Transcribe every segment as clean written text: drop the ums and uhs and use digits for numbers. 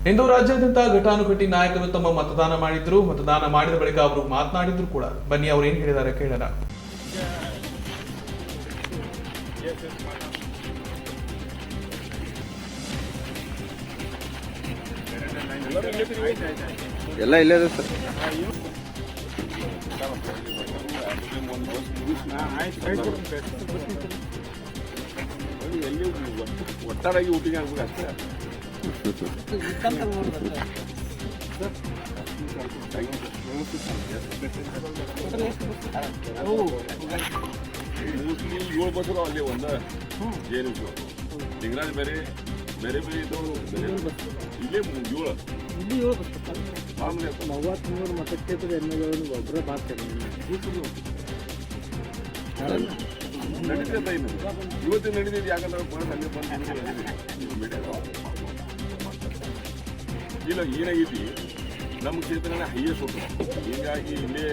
ಇಂದು ರಾಜ್ಯಾದ್ಯಂತ ಘಟಾನುಘಟಿ ನಾಯಕರು ತಮ್ಮ ಮತದಾನ ಮಾಡಿದ್ರು. ಮತದಾನ ಮಾಡಿದ ಬಳಿಕ ಅವರು ಮಾತನಾಡಿದ್ರು ಕೂಡ. ಬನ್ನಿ ಅವರು ಏನ್ ಹೇಳಿದ್ದಾರೆ ಕೇಳೋಣ. ಎಲ್ಲ ಇಲ್ಲೇ ಇದೆ ಸರ್. ಒಟ್ಟಾರಾಗಿ ಊಟಿಗೆ ಆಗ್ಬೇಕು ಅಷ್ಟೇ. ಮೋಸ್ಟ್ಲಿ 7 ಬಸ್ ಅಲ್ಲಿ ಒಂದು ಏನು ಲಿಂಗರಾಜ್ ಬೇರೆ ಬೇರೆ ಬೇರೆ ಇದ್ದವು ಇಲ್ಲೇ 7 40-100 ಮತಕ್ಷೇತ್ರದ ಎಮ್ಮೆಗಳನ್ನು ಒಬ್ಬರೇ ಬಾಕ್ತಾರೆ. ನಡೀತದ ಇನ್ನು ಇವತ್ತು ನಡೀತಿದ್ದು ಯಾಕಂದ್ರೆ ಅಲ್ಲಿ ಬಂದು ಇಲ್ಲ ಏನಾಗೈತಿ ನಮ್ಮ ಕ್ಷೇತ್ರನೇ ಹೈಯೆಸ್ಟ್ ಹೋಗ್ತದೆ. ಹೀಗಾಗಿ ಇಲ್ಲೇ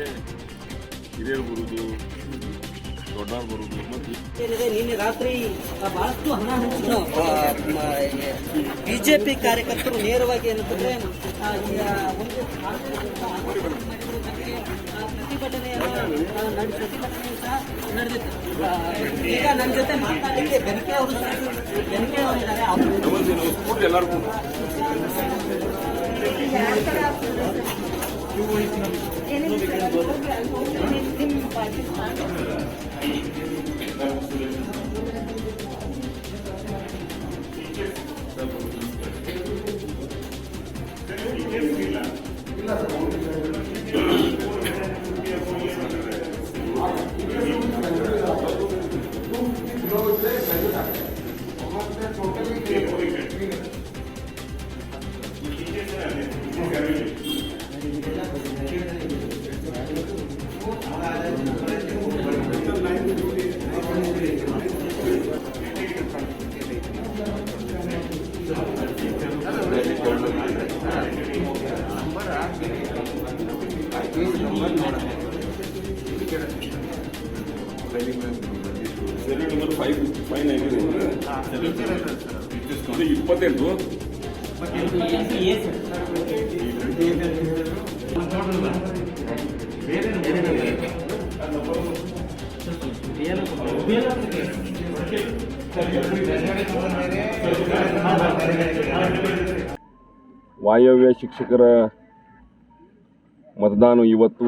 ಹಿರಿಯರು ಬರುವುದು, ದೊಡ್ಡವ್ರು ಬರುವುದು. ಮತ್ತು ನಿನ್ನೆ ರಾತ್ರಿ ಬಹಳಷ್ಟು ಹಣ ಹಂಚಿದ್ರು ಬಿಜೆಪಿ ಕಾರ್ಯಕರ್ತರು ನೇರವಾಗಿ ಏನಂತಂದ್ರೆ ಪ್ರತಿಭಟನೆಯನ್ನು ಸಹ ನಡೆದಿತ್ತು. ಈಗ ನನ್ನ ಜೊತೆ ಮಾತಾಡಲಿಕ್ಕೆ ಬೆನಕೆ ಅವರಿದ್ದಾರೆ. ಎಲ್ಲರಿಗೂ ನಂಬರ್ 590 28 ವಾಯವ್ಯ ಶಿಕ್ಷಕರ ಮತದಾನ ಇವತ್ತು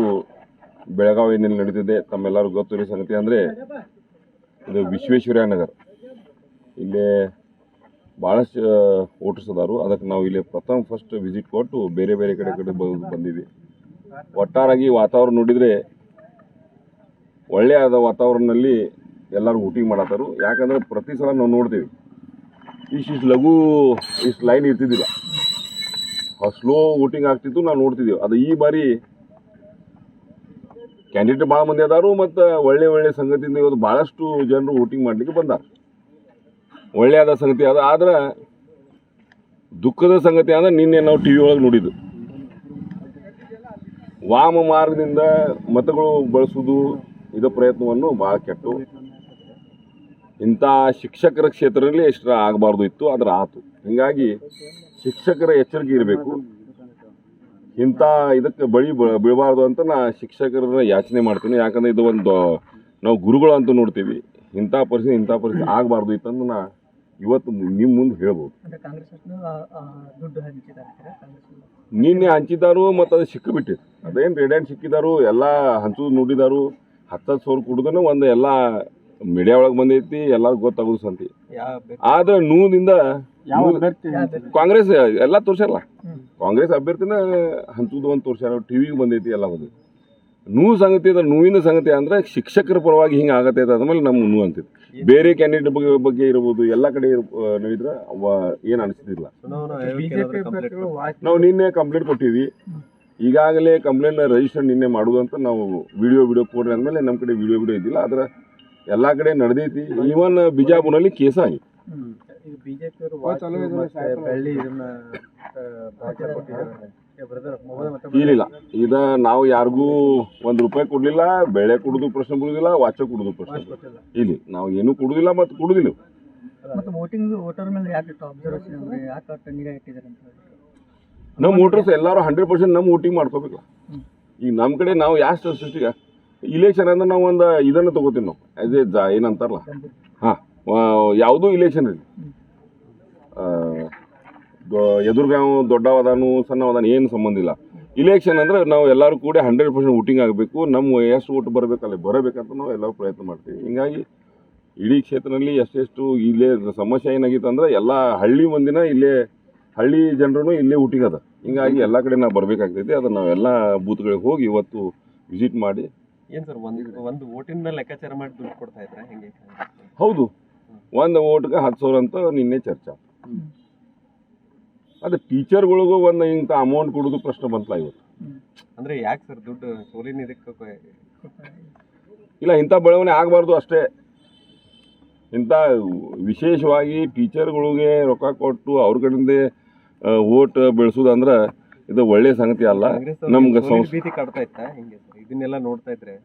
ಬೆಳಗಾವಿಯಲ್ಲಿ ನಡೆದಿದೆ. ತಮ್ಮೆಲ್ಲರಿಗೂ ಗೊತ್ತಿರೋ ಸಂಗತಿ ಅಂದರೆ ಇದು ವಿಶ್ವೇಶ್ವರಯ್ಯ ನಗರ. ಇಲ್ಲೇ ಭಾಳಷ್ಟು ವೋಟರ್ಸ್ ಅದಾರು. ಅದಕ್ಕೆ ನಾವು ಇಲ್ಲಿ ಫಸ್ಟ್ ವಿಸಿಟ್ ಕೊಟ್ಟು ಬೇರೆ ಬೇರೆ ಕಡೆ ಬಂದಿದ್ವಿ. ಒಟ್ಟಾರಾಗಿ ವಾತಾವರಣ ನೋಡಿದರೆ ಒಳ್ಳೆಯದ ವಾತಾವರಣದಲ್ಲಿ ಎಲ್ಲರೂ ವೋಟಿಂಗ್ ಮಾಡತ್ತಾರು. ಯಾಕಂದರೆ ಪ್ರತಿ ಸಲ ನಾವು ನೋಡ್ತೀವಿ ಇಷ್ಟು ಲಘು ಇಷ್ಟು ಲೈನ್ ಇರ್ತಿದ್ದಿಲ್ಲ, ಸ್ಲೋ ವೋಟಿಂಗ್ ಆಗ್ತಿತ್ತು, ನಾವು ನೋಡ್ತಿದ್ದೀವಿ. ಅದು ಈ ಬಾರಿ ಕ್ಯಾಂಡಿಡೇಟ್ ಭಾಳ ಮಂದಿ ಅದಾರು ಮತ್ತು ಒಳ್ಳೆ ಸಂಗತಿಯಿಂದ ಇವತ್ತು ಭಾಳಷ್ಟು ಜನರು ವೋಟಿಂಗ್ ಮಾಡಲಿಕ್ಕೆ ಬಂದಾರ. ಒಳ್ಳೆಯದ ಸಂಗತಿ ಅದ. ಆದ್ರೆ ದುಃಖದ ಸಂಗತಿ ಅಂದರೆ ನಿನ್ನೆ ನಾವು ಟಿ ವಿ ಒಳಗೆ ನೋಡಿದ್ದು ವಾಮ ಮಾರ್ಗದಿಂದ ಮತಗಳು ಬಳಸೋದು ಇದರ ಪ್ರಯತ್ನವನ್ನು ಭಾಳ ಕೆಟ್ಟು ಇಂಥ ಶಿಕ್ಷಕರ ಕ್ಷೇತ್ರದಲ್ಲಿ ಎಷ್ಟು ಆಗಬಾರ್ದು ಇತ್ತು, ಆದ್ರೆ ಆತು. ಹೀಗಾಗಿ ಶಿಕ್ಷಕರ ಎಚ್ಚರಿಕೆ ಇರಬೇಕು. ಇಂಥ ಇದಕ್ಕೆ ಬೀಳಬಾರ್ದು ಅಂತ ನಾ ಶಿಕ್ಷಕರನ್ನ ಯಾಚನೆ ಮಾಡ್ತೀನಿ. ಯಾಕಂದರೆ ಇದು ಒಂದು ನಾವು ಗುರುಗಳು ಅಂತ ನೋಡ್ತೀವಿ. ಇಂಥ ಪರಿಸ್ಥಿತಿ ಆಗಬಾರ್ದು ಇತ್ತಂದು ನಾ ಇವತ್ತು ನಿಮ್ಮ ಮುಂದೆ ಹೇಳ್ಬೋದು. ನಿನ್ನೆ ಹಂಚಿದಾರು ಮತ್ತು ಅದು ಸಿಕ್ಕಿಬಿಟ್ಟಿತ್ತು. ಅದೇನು ರೆಡ್ ಹ್ಯಾಂಡ್ ಸಿಕ್ಕಿದಾರು, ಎಲ್ಲ ಹಂಚೋದು ನೋಡಿದಾರು. 10,000 ಕುಡ್ದೂ ಒಂದು ಎಲ್ಲ ಮೀಡಿಯಾ ಒಳಗೆ ಬಂದೈತಿ, ಎಲ್ಲರಿಗೂ ಗೊತ್ತಾಗೋದು ಸಂತಿ. ಆದ್ರೆ ನೋವಿನಿಂದ ಕಾಂಗ್ರೆಸ್ ಎಲ್ಲ ತೋರ್ಸಲ್ಲ. ಕಾಂಗ್ರೆಸ್ ಅಭ್ಯರ್ಥಿನ ಹಂಚುದು ಒಂದು ತೋರ್ಸ್ಯಾರ, ಟಿವಿಗೆ ಬಂದೈತಿ, ಎಲ್ಲ ಬಂದೈತಿ. ನೋವಿನ ಸಂಗತಿ ಅಂದ್ರೆ ಶಿಕ್ಷಕರ ಪರವಾಗಿ ಹಿಂಗೆ ಆಗತ್ತೆ ಅದ್ಮೇಲೆ ನಮ್ಗೆ ನೋವು ಅಂತಿತ್ತು. ಬೇರೆ ಕ್ಯಾಂಡಿಡೇಟ್ ಬಗ್ಗೆ ಇರ್ಬೋದು, ಎಲ್ಲ ಕಡೆ ನೋಡಿದ್ರೆ ಏನು ಅನಿಸ್ತಿಲ್ಲ. ನಾವು ನಿನ್ನೆ ಕಂಪ್ಲೇಂಟ್ ಕೊಟ್ಟಿವಿ. ಈಗಾಗಲೇ ಕಂಪ್ಲೇಂಟ್ ರಿಜಿಸ್ಟರ್ ನಿನ್ನೆ ಮಾಡುವುದು ಅಂತ ನಾವು ವಿಡಿಯೋ ಕೊಡ್ರಿ ಅಂದಮೇಲೆ ನಮ್ಮ ಕಡೆ ವಿಡಿಯೋ ಇದ್ದಿಲ್ಲ. ಆದ್ರೆ ಎಲ್ಲ ಕಡೆ ನಡೆದೈತಿ. ಈವನ್ ಬಿಜಾಪುರಲ್ಲಿ ಕೇಸ ಆಗಿ ಇಲ್ಲ. ಇದ ನಾವು ಯಾರಿಗೂ ₹1 ಕೊಡ್ಲಿಲ್ಲ. ಬೆಳೆ ಕೊಡುದು ಪ್ರಶ್ನೆ ಕೊಡುದಿಲ್ಲ, ವಾಚ ಕೊಡುದು ಪ್ರಶ್ನೆ ಇಲ್ಲಿ ನಾವು ಏನು ಕೊಡುದಿಲ್ಲ ಮತ್ತು ಕೊಡುದಿಲ್ಲ. ನಮ್ಮ ವೋಟರ್ಸ್ ಎಲ್ಲರೂ 100% ನಮ್ಮ ವೋಟಿಂಗ್ ಮಾಡ್ಕೋಬೇಕಲ್ಲ. ಈಗ ನಮ್ಮ ಕಡೆ ನಾವು ಯಾವ ಸೃಷ್ಟಿಗೆ ಇಲೆಕ್ಷನ್ ಅಂದ್ರೆ ನಾವು ಒಂದು ಇದನ್ನು ತಗೋತೀವಿ ನಾವು ಆ್ಯಸ್ ಎ ಏನಂತಾರಲ್ಲ, ಹಾಂ, ಯಾವುದೂ ಇಲೆಕ್ಷನ್ ಇರಲಿ, ಎದುರುಗಾವ್ ದೊಡ್ಡವದಾನು ಸಣ್ಣವದಾನು ಏನು ಸಂಬಂಧ ಇಲ್ಲ. ಇಲೆಕ್ಷನ್ ಅಂದ್ರೆ ನಾವು ಎಲ್ಲರೂ ಕೂಡ 100% ವೋಟಿಂಗ್ ಆಗಬೇಕು, ನಮ್ಮ ಎಷ್ಟು ವೋಟ್ ಬರಬೇಕಲ್ಲ ಬರಬೇಕಂತ ನಾವು ಎಲ್ಲರೂ ಪ್ರಯತ್ನ ಮಾಡ್ತೀವಿ. ಹಿಂಗಾಗಿ ಇಡೀ ಕ್ಷೇತ್ರದಲ್ಲಿ ಎಷ್ಟೆಷ್ಟು ಇಲ್ಲೇ ಸಮಸ್ಯೆ ಏನಾಗಿತ್ತು ಅಂದ್ರೆ ಎಲ್ಲ ಹಳ್ಳಿ ಮಂದಿನ ಇಲ್ಲೇ, ಹಳ್ಳಿ ಜನರು ಇಲ್ಲೇ ವೋಟಿಂಗ್ ಅದ. ಹಿಂಗಾಗಿ ಎಲ್ಲ ಕಡೆ ನಾವು ಬರಬೇಕಾಗ್ತೈತಿ. ಅದನ್ನು ನಾವೆಲ್ಲ ಬೂತ್ಗಳಿಗೆ ಹೋಗಿ ಇವತ್ತು ವಿಸಿಟ್ ಮಾಡಿ. ಏನು ಸರ್, ಒಂದು ವೋಟಿನ ಮೇಲೆ ಲೆಕ್ಕಾಚಾರ ಮಾಡಿ ದುಡ್ಡು ಕೊಡ್ತಾ ಇದ್ರೆ ಹೆಂಗೆ? ಹೌದು, ಒಂದು ವೋಟ್ಗೆ 10,000 ಅಂತ ನಿನ್ನೆ ಚರ್ಚೆ. ಅದು ಟೀಚರ್ಗಳಿಗೂ ಒಂದು ಇಂಥ ಅಮೌಂಟ್ ಕೊಡೋದು ಪ್ರಶ್ನೆ ಬಂತಲ್ಲ ಇವತ್ತು. ಅಂದರೆ ಯಾಕೆ ಸರ್ ದುಡ್ಡು ಸೋಲಿನ ಇದಕ್ಕೆ ಇಲ್ಲ, ಇಂಥ ಬೆಳವಣಿಗೆ ಆಗಬಾರ್ದು ಅಷ್ಟೇ. ಇಂಥ ವಿಶೇಷವಾಗಿ ಟೀಚರ್ಗಳಿಗೆ ರೊಕ್ಕ ಕೊಟ್ಟು ಅವ್ರ ಕಡೆಯಿಂದ ವೋಟ್ ಬೆಳೆಸೋದಂದ್ರೆ ಇದು ಒಳ್ಳೆಯ ಸಂಗತಿ ಅಲ್ಲ. ನಮ್ಗೆ ಭೀತಿ ಕಾಡ್ತಾ ಇತ್ತಾ ಹೆಂಗೆ ಸರ್? ಇದನ್ನೆಲ್ಲ ನೋಡ್ತಾ ಇದ್ರೆ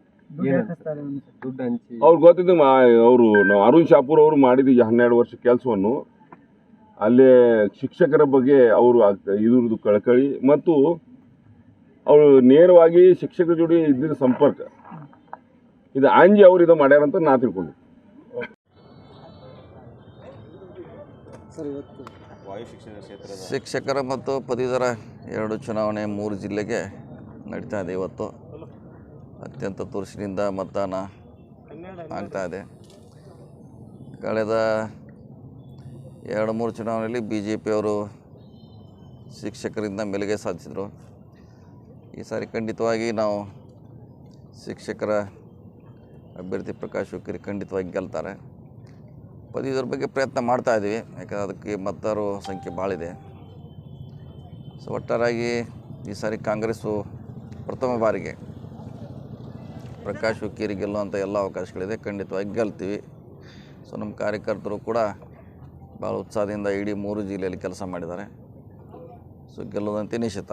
ದುಡ್ಡು ಹಂಚಿ ಅವ್ರು ಗೊತ್ತಿದ್ದು ಅವರು ನಾವು ಅರುಣ್ ಶಾಪೂರ್ ಅವರು ಮಾಡಿದ 12 ವರ್ಷ ಕೆಲಸವನ್ನು ಅಲ್ಲೇ ಶಿಕ್ಷಕರ ಬಗ್ಗೆ ಅವರು ಇದ್ರದ್ದು ಕಳಕಳಿ ಮತ್ತು ಅವರು ನೇರವಾಗಿ ಶಿಕ್ಷಕರ ಜೋಡಿ ಇದ್ದಿದ್ದ ಸಂಪರ್ಕ ಇದು ಅಂಜಿ ಅವ್ರು ಇದು ಮಾಡ್ಯಾರಂತ ನಾ ತಿಳ್ಕೊಂಡು. ಶಿಕ್ಷಕರ ಮತ್ತು ಪದವೀಧರ 2 ಚುನಾವಣೆ 3 ಜಿಲ್ಲೆಗೆ ನಡೀತಾ ಇದೆ. ಇವತ್ತು ಅತ್ಯಂತ ತುರುಸಿನಿಂದ ಮತದಾನ ಆಗ್ತಾ ಇದೆ. ಕಳೆದ 2-3 ಚುನಾವಣೆಯಲ್ಲಿ BJP ಅವರು ಶಿಕ್ಷಕರಿಂದ ಮೇಲುಗೈ ಸಾಧಿಸಿದರು. ಈ ಸಾರಿ ಖಂಡಿತವಾಗಿ ನಾವು ಶಿಕ್ಷಕರ ಅಭ್ಯರ್ಥಿ ಪ್ರಕಾಶ್ ಹುಕ್ಕೇರಿ ಖಂಡಿತವಾಗಿ ಗೆಲ್ತಾರೆ. ಪದವೀಧರ ಬಗ್ಗೆ ಪ್ರಯತ್ನ ಮಾಡ್ತಾ ಇದ್ದೀವಿ, ಯಾಕಂದರೆ ಅದಕ್ಕೆ ಮತದಾರರ ಸಂಖ್ಯೆ ಭಾಳಿದೆ. ಸೊ ಒಟ್ಟಾರೆಯಾಗಿ ಈ ಸಾರಿ ಕಾಂಗ್ರೆಸ್ಸು ಪ್ರಥಮ ಬಾರಿಗೆ ಪ್ರಕಾಶ್ ಹುಕ್ಕೇರಿ ಗೆಲ್ಲುವಂಥ ಎಲ್ಲ ಅವಕಾಶಗಳಿದೆ. ಖಂಡಿತವಾಗಿ ಗೆಲ್ತೀವಿ. ಸೊ ನಮ್ಮ ಕಾರ್ಯಕರ್ತರು ಕೂಡ ಭಾಳ ಉತ್ಸಾಹದಿಂದ ಇಡೀ 3 ಜಿಲ್ಲೆಯಲ್ಲಿ ಕೆಲಸ ಮಾಡಿದ್ದಾರೆ. ಸೊ ಗೆಲ್ಲುವುದಂತೆ ನಿಶ್ಚಿತ.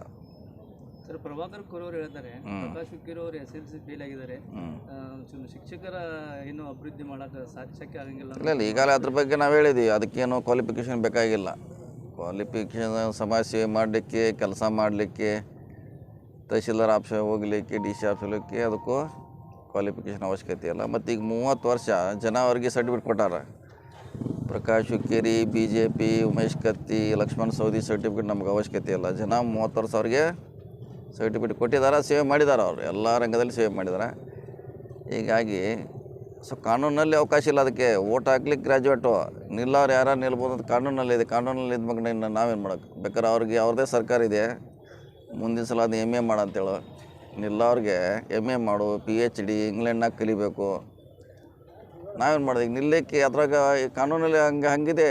ಸರ್, ಪ್ರಭಾಕರ್ ಕೋರ್ ಅವರು ಹೇಳ್ತಾರೆ ಪ್ರಕಾಶ್ ಹುಕ್ಕೇರಿ ಅವರು SLC ಫೇಲ್ ಆಗಿದ್ದಾರೆ, ಶಿಕ್ಷಕರ ಏನು ಅಭಿವೃದ್ಧಿ ಮಾಡೋಕೆ ಶಕ್ಯ ಆಗಂಗಿಲ್ಲ. ಇಲ್ಲ, ಈಗಾಗಲೇ ಅದ್ರ ಬಗ್ಗೆ ನಾವು ಹೇಳಿದ್ದೀವಿ. ಅದಕ್ಕೇನು ಕ್ವಾಲಿಫಿಕೇಷನ್ ಬೇಕಾಗಿಲ್ಲ. ಕ್ವಾಲಿಫಿಕೇಷನ್ ಸಮಾಜ ಸೇವೆ ಮಾಡಲಿಕ್ಕೆ, ಕೆಲಸ ಮಾಡಲಿಕ್ಕೆ, ತಹಶೀಲ್ದಾರ್ ಆಫೀಸ್ ಹೋಗಲಿಕ್ಕೆ, DC ಆಫೀಸ್ ಹೋಗಲಿಕ್ಕೆ ಅದಕ್ಕೂ ಕ್ವಾಲಿಫಿಕೇಷನ್ ಅವಶ್ಯಕತೆ ಇಲ್ಲ. ಮತ್ತು ಈಗ 30 ವರ್ಷ ಜನ ಅವ್ರಿಗೆ ಸರ್ಟಿಫಿಕೇಟ್ ಕೊಟ್ಟಾರ. ಪ್ರಕಾಶ್ ಹುಕ್ಕೇರಿ, BJP, ಉಮೇಶ್ ಕತ್ತಿ, ಲಕ್ಷ್ಮಣ್ ಸವದಿ ಸರ್ಟಿಫಿಕೇಟ್ ನಮ್ಗೆ ಅವಶ್ಯಕತೆ ಇಲ್ಲ. ಜನ 30 ವರ್ಷ ಅವ್ರಿಗೆ ಸರ್ಟಿಫಿಕೇಟ್ ಕೊಟ್ಟಿದ್ದಾರೆ, ಸೇವೆ ಮಾಡಿದ್ದಾರೆ. ಅವರು ಎಲ್ಲ ರಂಗದಲ್ಲಿ ಸೇವೆ ಮಾಡಿದ್ದಾರೆ. ಹೀಗಾಗಿ ಸೊ ಕಾನೂನಲ್ಲಿ ಅವಕಾಶ ಇಲ್ಲ ಅದಕ್ಕೆ. ವೋಟ್ ಹಾಕ್ಲಿಕ್ಕೆ ಗ್ರ್ಯಾಜುಯೇಟು ನಿಲ್ಲವ್ರು ಯಾರು ನಿಲ್ಬೋದು ಅಂತ ಕಾನೂನಲ್ಲಿ ಇದೆ. ಕಾನೂನಲ್ಲಿ ಇದ್ಮಾಗ ನಾವೇನು ಮಾಡೋಕ್ಕೆ ಬೇಕಾದ್ರೆ ಅವ್ರಿಗೆ ಅವ್ರದ್ದೇ ಸರ್ಕಾರ ಇದೆ. ಮುಂದಿನ ಸಲ ಅದು MA ಮಾಡು ಅಂತೇಳು. ನಿಲ್ಲವ್ರಿಗೆ MA ಮಾಡು, PhD ಇಂಗ್ಲೆಂಡ್ನಾಗ ಕಲಿಬೇಕು. ನಾವೇನು ಮಾಡೋದು ಈಗ ನಿಲ್ಲಕ್ಕೆ? ಅದ್ರಾಗ ಕಾನೂನಲ್ಲಿ ಹಂಗಿದೆ.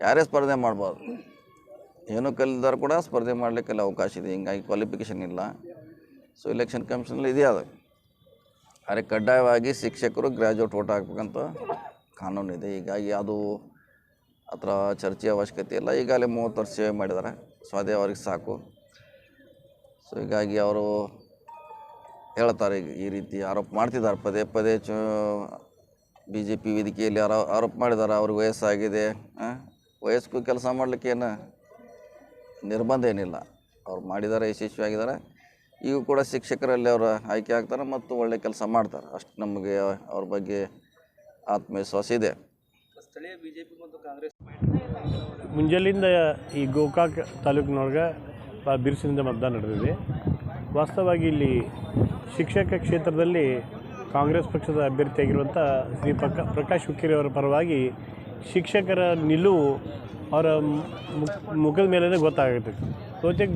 ಯಾರೇ ಸ್ಪರ್ಧೆ ಮಾಡ್ಬೋದು, ಏನೂ ಕಲಿದಾರು ಕೂಡ ಸ್ಪರ್ಧೆ ಮಾಡಲಿಕ್ಕೆಲ್ಲ ಅವಕಾಶ ಇದೆ. ಹಿಂಗಾಗಿ ಕ್ವಾಲಿಫಿಕೇಷನ್ ಇಲ್ಲ. ಸೊ ಎಲೆಕ್ಷನ್ ಕಮಿಷನಲ್ಲಿ ಇದೆ ಅದು. ಆದರೆ ಕಡ್ಡಾಯವಾಗಿ ಶಿಕ್ಷಕರು ಗ್ರ್ಯಾಜುಯೇಟ್ ವೋಟ್ ಹಾಕ್ಬೇಕಂತ ಕಾನೂನು ಇದೆ. ಹೀಗಾಗಿ ಅದು ಹತ್ರ ಚರ್ಚೆ ಅವಶ್ಯಕತೆ ಇಲ್ಲ. ಈಗಾಗಲೇ 30 ವರ್ಷ ಸೇವೆ ಮಾಡಿದ್ದಾರೆ, ಸೊ ಅದೇ ಅವ್ರಿಗೆ ಸಾಕು. ಸೊ ಹೀಗಾಗಿ ಅವರು ಹೇಳ್ತಾರೆ, ಈಗ ಈ ರೀತಿ ಆರೋಪ ಮಾಡ್ತಿದ್ದಾರೆ ಪದೇ ಪದೇ. BJP ವೇದಿಕೆಯಲ್ಲಿ ಆರೋಪ ಮಾಡಿದ್ದಾರೆ. ಅವ್ರಿಗೆ ವಯಸ್ಸಾಗಿದೆ, ವಯಸ್ಸು ಕೆಲಸ ಮಾಡಲಿಕ್ಕೇನು ನಿರ್ಬಂಧ ಏನಿಲ್ಲ. ಅವ್ರು ಮಾಡಿದ್ದಾರೆ, ಯಶಸ್ವಿಯಾಗಿದ್ದಾರೆ. ಈಗ ಕೂಡ ಶಿಕ್ಷಕರಲ್ಲಿ ಅವರು ಆಯ್ಕೆ ಆಗ್ತಾರೆ ಮತ್ತು ಒಳ್ಳೆ ಕೆಲಸ ಮಾಡ್ತಾರೆ. ಅಷ್ಟು ನಮಗೆ ಅವ್ರ ಬಗ್ಗೆ ಆತ್ಮವಿಶ್ವಾಸ ಇದೆ. ಸ್ಥಳೀಯ BJP ಮತ್ತು ಕಾಂಗ್ರೆಸ್ ಮುಂಜಾನೆಯಿಂದ ಈ ಗೋಕಾಕ್ ತಾಲೂಕಿನೊಳಗೆ ಭಾಳ ಬಿರುಸಿನಿಂದ ಮತದಾನ ನಡೆದಿದೆ. ವಾಸ್ತವವಾಗಿ ಇಲ್ಲಿ ಶಿಕ್ಷಕ ಕ್ಷೇತ್ರದಲ್ಲಿ ಕಾಂಗ್ರೆಸ್ ಪಕ್ಷದ ಅಭ್ಯರ್ಥಿಯಾಗಿರುವಂಥ ಶ್ರೀ ಪ್ರಕಾಶ್ ಹುಕ್ಕೇರಿ ಅವರ ಪರವಾಗಿ ಶಿಕ್ಷಕರ ನಿಲುವು ಅವರ ಮುಖದ ಮೇಲೇ ಗೊತ್ತಾಗುತ್ತೆ.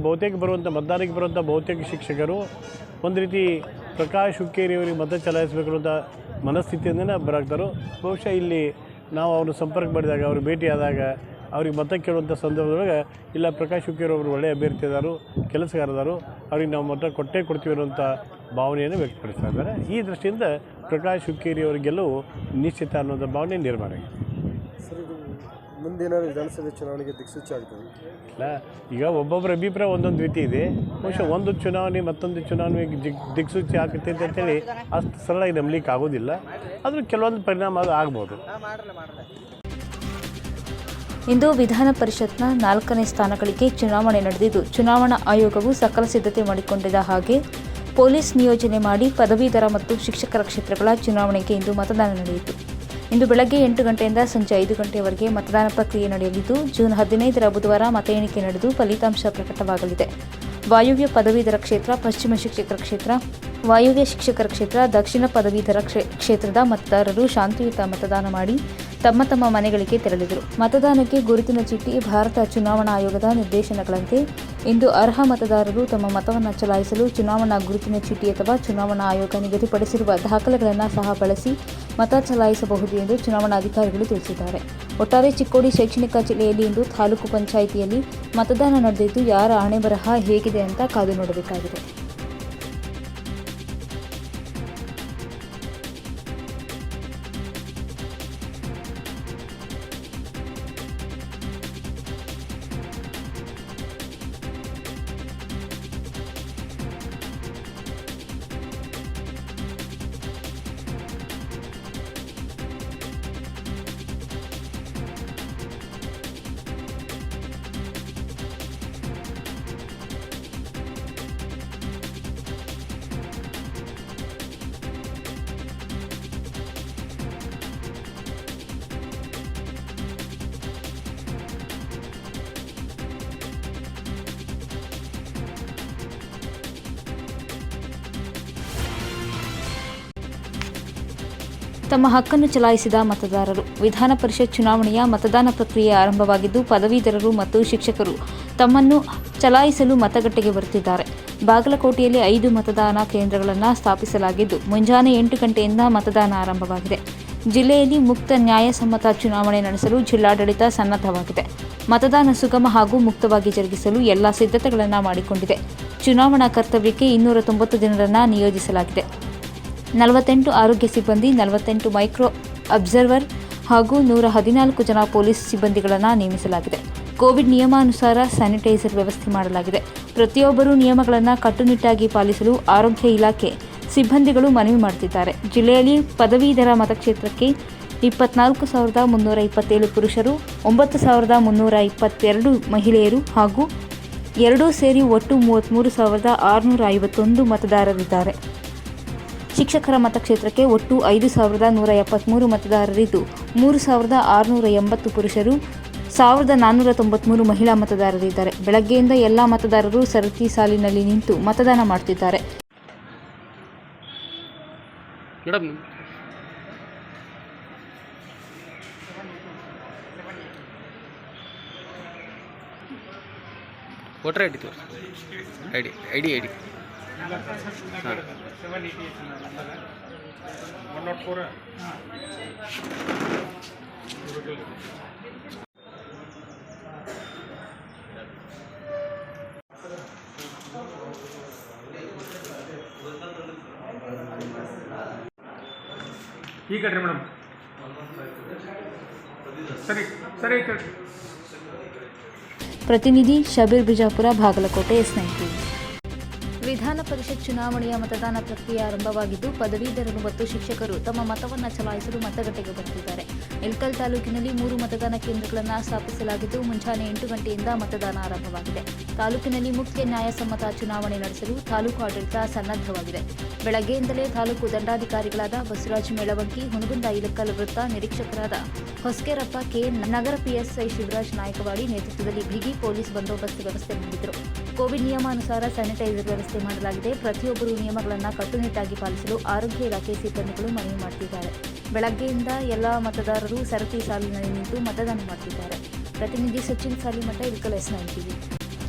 ಬಹುತೇಕ ಬರುವಂಥ ಮತದಾನಕ್ಕೆ ಬರುವಂಥ ಬಹುತೇಕ ಶಿಕ್ಷಕರು ಒಂದು ರೀತಿ ಪ್ರಕಾಶ್ ಹುಕ್ಕೇರಿ ಅವರಿಗೆ ಮತ ಚಲಾಯಿಸಬೇಕು ಅಂತ ಮನಸ್ಥಿತಿಯಿಂದನೇ ಬರಾಕ್ತಾರೋ. ಬಹುಶಃ ಇಲ್ಲಿ ನಾವು ಅವ್ರನ್ನ ಸಂಪರ್ಕ ಮಾಡಿದಾಗ, ಅವ್ರು ಭೇಟಿಯಾದಾಗ ಅವ್ರಿಗೆ ಮತ ಕೇಳುವಂಥ ಸಂದರ್ಭದೊಳಗೆ ಇಲ್ಲ ಪ್ರಕಾಶ್ ಹುಕ್ಕೇರಿ ಅವರು ಒಳ್ಳೆಯ ಅಭ್ಯರ್ಥಿ ಇದ್ದಾರು, ಕೆಲಸಗಾರದಾರು, ಅವ್ರಿಗೆ ನಾವು ಮತ ಕೊಟ್ಟೇ ಕೊಡ್ತೀವಿ ಅನ್ನೋಂಥ ಭಾವನೆಯನ್ನು ವ್ಯಕ್ತಪಡಿಸ್ತಾ ಇದ್ದಾರೆ. ಈ ದೃಷ್ಟಿಯಿಂದ ಪ್ರಕಾಶ್ ಹುಕ್ಕೇರಿ ಅವರ ಗೆಲುವು ನಿಶ್ಚಿತ ಅನ್ನೋಂಥ ಭಾವನೆ ನಿರ್ಮಾಣ ಆಗಿದೆ. ಸರ್, ಇದು ಮುಂದಿನ ವಿಧಾನಸಭೆ ಚುನಾವಣೆಗೆ ದಿಕ್ಸೂಚಿ ಆಗ್ತದೆ ಇಲ್ಲ, ಈಗ ಒಬ್ಬೊಬ್ಬರ ಅಭಿಪ್ರಾಯ ಒಂದೊಂದು ರೀತಿ ಇದೆ. ಬಹುಶಃ ಒಂದು ಚುನಾವಣೆ ಮತ್ತೊಂದು ಚುನಾವಣೆಗೆ ದಿಕ್ಸೂಚಿ ಆಗ್ತೈತೆ ಅಂತೇಳಿ ಅಷ್ಟು ಸರಳಾಗಿ ನಂಬಲಿಕ್ಕೆ ಆಗೋದಿಲ್ಲ. ಆದರೂ ಕೆಲವೊಂದು ಪರಿಣಾಮ ಅದು ಆಗ್ಬೋದು. ಇಂದು ವಿಧಾನ ಪರಿಷತ್ನ 4ನೇ ಸ್ಥಾನಗಳಿಗೆ ಚುನಾವಣೆ ನಡೆದಿದ್ದು, ಚುನಾವಣಾ ಆಯೋಗವು ಸಕಲ ಸಿದ್ಧತೆ ಮಾಡಿಕೊಂಡಿದ್ದ ಹಾಗೆ ಪೊಲೀಸ್ ನಿಯೋಜನೆ ಮಾಡಿ ಪದವೀಧರ ಮತ್ತು ಶಿಕ್ಷಕರ ಕ್ಷೇತ್ರಗಳ ಚುನಾವಣೆಗೆ ಇಂದು ಮತದಾನ ನಡೆಯಿತು. ಇಂದು ಬೆಳಗ್ಗೆ 8 ಗಂಟೆಯಿಂದ ಸಂಜೆ 5 ಗಂಟೆಯವರೆಗೆ ಮತದಾನ ಪ್ರಕ್ರಿಯೆ ನಡೆಯಲಿದ್ದು, ಜೂನ್ 15ರ ಬುಧವಾರ ಮತ ಎಣಿಕೆ ನಡೆದು ಫಲಿತಾಂಶ ಪ್ರಕಟವಾಗಲಿದೆ. ವಾಯುವ್ಯ ಪದವೀಧರ ಕ್ಷೇತ್ರ, ಪಶ್ಚಿಮ ಶಿಕ್ಷಕರ ಕ್ಷೇತ್ರ, ವಾಯುವ್ಯ ಶಿಕ್ಷಕರ ಕ್ಷೇತ್ರ, ದಕ್ಷಿಣ ಪದವೀಧರ ಕ್ಷೇತ್ರದ ಮತದಾರರು ಶಾಂತಿಯುತ ಮತದಾನ ಮಾಡಿ ತಮ್ಮ ತಮ್ಮ ಮನೆಗಳಿಗೆ ತೆರಳಿದರು. ಮತದಾನಕ್ಕೆ ಗುರುತಿನ ಚೀಟಿ. ಭಾರತ ಚುನಾವಣಾ ಆಯೋಗದ ನಿರ್ದೇಶನಗಳಂತೆ ಇಂದು ಅರ್ಹ ಮತದಾರರು ತಮ್ಮ ಮತವನ್ನು ಚಲಾಯಿಸಲು ಚುನಾವಣಾ ಗುರುತಿನ ಚೀಟಿ ಅಥವಾ ಚುನಾವಣಾ ಆಯೋಗ ನಿಗದಿಪಡಿಸಿರುವ ದಾಖಲೆಗಳನ್ನು ಸಹ ಬಳಸಿ ಮತ ಚಲಾಯಿಸಬಹುದು ಎಂದು ಚುನಾವಣಾಧಿಕಾರಿಗಳು ತಿಳಿಸಿದ್ದಾರೆ. ಒಟ್ಟಾರೆ ಚಿಕ್ಕೋಡಿ ಶೈಕ್ಷಣಿಕ ಜಿಲ್ಲೆಯಲ್ಲಿ ಇಂದು ತಾಲೂಕು ಪಂಚಾಯಿತಿಯಲ್ಲಿ ಮತದಾನ ನಡೆದಿದ್ದು, ಯಾರ ಹಣೆಬರಹ ಹೇಗಿದೆ ಅಂತ ಕಾದು ನೋಡಬೇಕಾಗಿದೆ. ತಮ್ಮ ಹಕ್ಕನ್ನು ಚಲಾಯಿಸಿದ ಮತದಾರರು. ವಿಧಾನ ಪರಿಷತ್ ಚುನಾವಣೆಯ ಮತದಾನ ಪ್ರಕ್ರಿಯೆ ಆರಂಭವಾಗಿದ್ದು, ಪದವೀಧರರು ಮತ್ತು ಶಿಕ್ಷಕರು ತಮ್ಮನ್ನು ಚಲಾಯಿಸಲು ಮತಗಟ್ಟೆಗೆ ಬರುತ್ತಿದ್ದಾರೆ. ಬಾಗಲಕೋಟೆಯಲ್ಲಿ 5 ಮತದಾನ ಕೇಂದ್ರಗಳನ್ನು ಸ್ಥಾಪಿಸಲಾಗಿದ್ದು, ಮುಂಜಾನೆ 8 ಗಂಟೆಯಿಂದ ಮತದಾನ ಆರಂಭವಾಗಿದೆ. ಜಿಲ್ಲೆಯಲ್ಲಿ ಮುಕ್ತ ನ್ಯಾಯಸಮ್ಮತ ಚುನಾವಣೆ ನಡೆಸಲು ಜಿಲ್ಲಾಡಳಿತ ಸನ್ನದ್ಧವಾಗಿದೆ. ಮತದಾನ ಸುಗಮ ಹಾಗೂ ಮುಕ್ತವಾಗಿ ಜರುಗಿಸಲು ಎಲ್ಲ ಸಿದ್ಧತೆಗಳನ್ನು ಮಾಡಿಕೊಂಡಿದೆ. ಚುನಾವಣಾ ಕರ್ತವ್ಯಕ್ಕೆ 290 ಜನರನ್ನು ನಿಯೋಜಿಸಲಾಗಿದೆ. 48 ಆರೋಗ್ಯ ಸಿಬ್ಬಂದಿ, 48 ಮೈಕ್ರೋ ಅಬ್ಸರ್ವರ್ ಹಾಗೂ 114 ಜನ ಪೊಲೀಸ್ ಸಿಬ್ಬಂದಿಗಳನ್ನು ನೇಮಿಸಲಾಗಿದೆ. ಕೋವಿಡ್ ನಿಯಮಾನುಸಾರ ಸ್ಯಾನಿಟೈಸರ್ ವ್ಯವಸ್ಥೆ ಮಾಡಲಾಗಿದೆ. ಪ್ರತಿಯೊಬ್ಬರೂ ನಿಯಮಗಳನ್ನು ಕಟ್ಟುನಿಟ್ಟಾಗಿ ಪಾಲಿಸಲು ಆರೋಗ್ಯ ಇಲಾಖೆ ಸಿಬ್ಬಂದಿಗಳು ಮನವಿ ಮಾಡುತ್ತಿದ್ದಾರೆ. ಜಿಲ್ಲೆಯಲ್ಲಿ ಪದವೀಧರ ಮತಕ್ಷೇತ್ರಕ್ಕೆ 24,327 ಪುರುಷರು, 9,322 ಮಹಿಳೆಯರು ಹಾಗೂ 2 ಸೇರಿ ಒಟ್ಟು 33,651 ಮತದಾರರಿದ್ದಾರೆ. ಶಿಕ್ಷಕರ ಮತಕ್ಷೇತ್ರಕ್ಕೆ ಒಟ್ಟು 5,173 ಮತದಾರರಿದ್ದು, 3,680 ಪುರುಷರು, 1,493 ಮಹಿಳಾ ಮತದಾರರಿದ್ದಾರೆ. ಬೆಳಗ್ಗೆಯಿಂದ ಎಲ್ಲ ಮತದಾರರು ಸರತಿ ಸಾಲಿನಲ್ಲಿ ನಿಂತು ಮತದಾನ ಮಾಡುತ್ತಿದ್ದಾರೆ. ವೋಟರ್ ಐಡಿ ಐಡಿ ಈ ಕಡ್ರಿ ಮೇಡಮ್, ಸರಿ ಸರಿ. ಪ್ರತಿನಿಧಿ ಶಬೀರ್ ಬಿಜಾಪುರ, ಬಾಗಲಕೋಟೆ, S9 ವಿಧಾನ ಪರಿಷತ್ ಚುನಾವಣೆಯ ಮತದಾನ ಪ್ರಕ್ರಿಯೆ ಆರಂಭವಾಗಿದ್ದು, ಪದವೀಧರರು ಮತ್ತು ಶಿಕ್ಷಕರು ತಮ್ಮ ಮತವನ್ನು ಚಲಾಯಿಸಲು ಮತಗಟ್ಟೆಗೆ ಬರುತ್ತಿದ್ದಾರೆ. ಇಳಕಲ್ ತಾಲೂಕಿನಲ್ಲಿ 3 ಮತದಾನ ಕೇಂದ್ರಗಳನ್ನು ಸ್ಥಾಪಿಸಲಾಗಿದ್ದು, ಮುಂಜಾನೆ 8 ಗಂಟೆಯಿಂದ ಮತದಾನ ಆರಂಭವಾಗಿದೆ. ತಾಲೂಕಿನಲ್ಲಿ ಮುಕ್ತ ನ್ಯಾಯಸಮ್ಮತ ಚುನಾವಣೆ ನಡೆಸಲು ತಾಲೂಕು ಆಡಳಿತ ಸನ್ನದ್ಧವಾಗಿದೆ. ಬೆಳಗ್ಗೆಯಿಂದಲೇ ತಾಲೂಕು ದಂಡಾಧಿಕಾರಿಗಳಾದ ಬಸವರಾಜ ಮೇಳವಂಕಿ, ಹುನಗುಂದ ಇಳಕಲ್ ವೃತ್ತ ನಿರೀಕ್ಷಕರಾದ ಹೊಸಕೇರಪ್ಪ ಕೆ, ನಗರ PSI ಶಿವರಾಜ್ ನಾಯಕವಾಡಿ ನೇತೃತ್ವದಲ್ಲಿ ಬಿಗಿ ಪೊಲೀಸ್ ಬಂದೋಬಸ್ತ್ ವ್ಯವಸ್ಥೆ ಮಾಡಿದರು. ಕೋವಿಡ್ ನಿಯಮಾನುಸಾರ ಸ್ಯಾನಿಟೈಸರ್ ವ್ಯವಸ್ಥೆ ಮಾಡಲಾಗಿದೆ. ಪ್ರತಿಯೊಬ್ಬರೂ ನಿಯಮಗಳನ್ನು ಕಟ್ಟುನಿಟ್ಟಾಗಿ ಪಾಲಿಸಲು ಆರೋಗ್ಯ ಇಲಾಖೆ ಸಿಬ್ಬಂದಿಗಳು ಮನವಿ ಮಾಡುತ್ತಿದ್ದಾರೆ. ಬೆಳಗ್ಗೆಯಿಂದ ಎಲ್ಲ ಮತದಾರರು ಸರತಿ ಸಾಲಿನಲ್ಲಿ ನಿಂತು ಮತದಾನ ಮಾಡುತ್ತಿದ್ದಾರೆ. ಪ್ರತಿನಿಧಿ ಸಚಿನ್ ಸಾಲಿಮಠ, ಇಳಕಲ್, S9